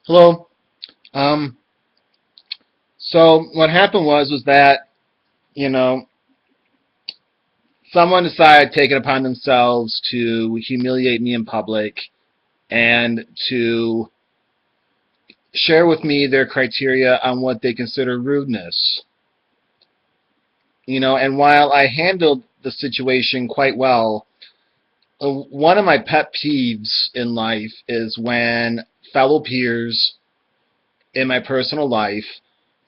Hello. Um, so what happened was that, you know, someone decided to take it upon themselves to humiliate me in public and to share with me their criteria on what they consider rudeness. And while I handled the situation quite well, one of my pet peeves in life is when fellow peers in my personal life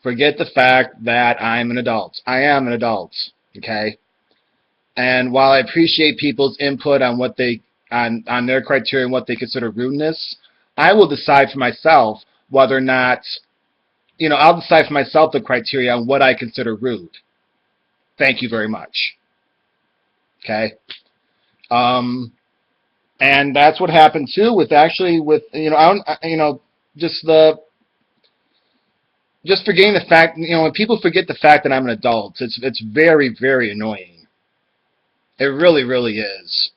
forget the fact that I'm an adult. I am an adult, okay? And while I appreciate people's input on what they on their criteria and what they consider rudeness, I will decide for myself whether or not, I'll decide for myself the criteria on what I consider rude. Thank you very much. Okay? Um, and that's what happened too with actually with, just the just forgetting the fact, when people forget the fact that I'm an adult, it's very, very annoying. It really, really is.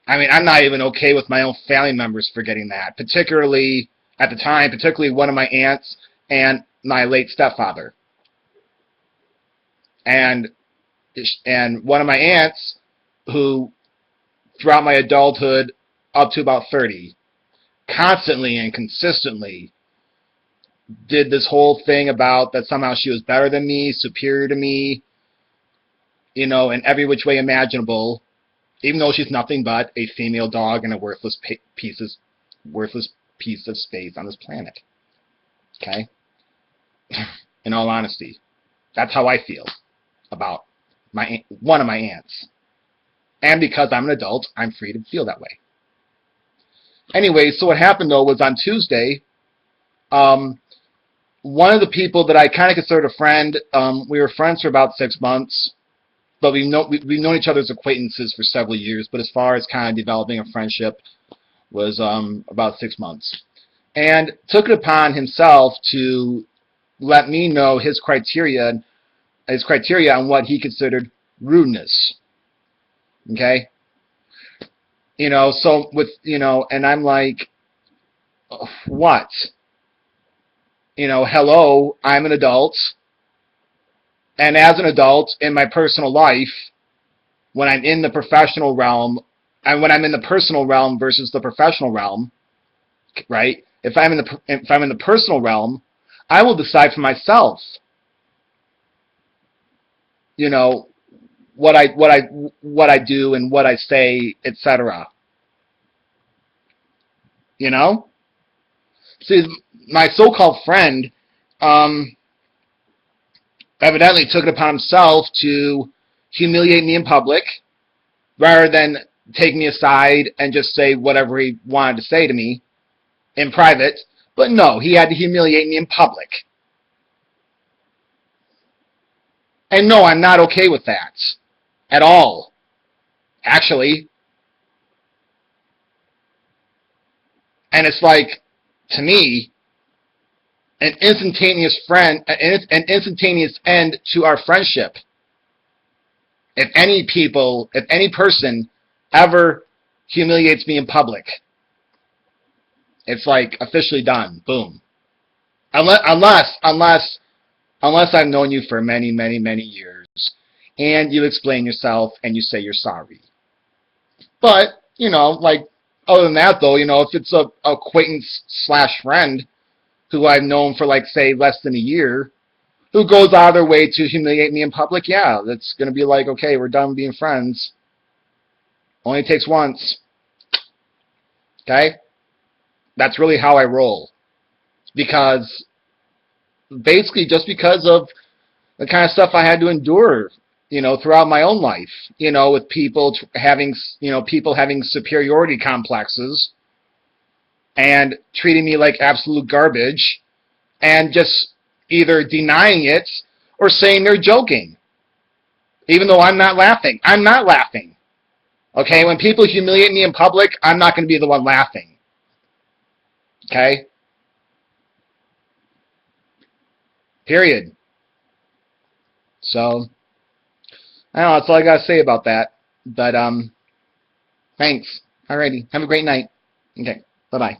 I mean, I'm not even okay with my own family members forgetting that, particularly at the time, particularly one of my aunts and my late stepfather. And and one of my aunts who throughout my adulthood up to about 30 constantly and consistently did this whole thing about that somehow she was better than me, superior to me, in every which way imaginable, even though she's nothing but a female dog and a worthless piece of space on this planet. Okay? In all honesty, that's how I feel about one of my aunts. And because I'm an adult, I'm free to feel that way. Anyway, so what happened though was on Tuesday, one of the people that I kind of considered a friend, we were friends for about 6 months, but we've known each other's acquaintances for several years. But as far as kind of developing a friendship, was about 6 months, and took it upon himself to let me know his criteria on what he considered rudeness. Okay, so with and I'm like, what? Hello, I'm an adult, and as an adult in my personal life, when I'm in the professional realm, and when I'm in the personal realm versus the professional realm, right? If I'm in the personal realm, I will decide for myself, you know, what I do and what I say, etc. You know? See, my so-called friend evidently took it upon himself to humiliate me in public rather than take me aside and just say whatever he wanted to say to me in private. But no, he had to humiliate me in public. And no, I'm not okay with that at all. Actually, and it's like, to me, an instantaneous end to our friendship. If any person ever humiliates me in public, it's like officially done. Boom. Unless I've known you for many, many, many years, and you explain yourself and you say you're sorry. But like, other than that, though, if it's a acquaintance slash friend who I've known for, like, say, less than a year, who goes out of their way to humiliate me in public, yeah, that's gonna be like, okay, we're done being friends. Only takes once. Okay? That's really how I roll. Because basically, just because of the kind of stuff I had to endure, throughout my own life, with people having superiority complexes and treating me like absolute garbage and just either denying it or saying they're joking, even though I'm not laughing. I'm not laughing. Okay? When people humiliate me in public, I'm not going to be the one laughing. Okay? Period. So, I don't know, that's all I got to say about that. But, thanks. Alrighty. Have a great night. Okay. Bye-bye.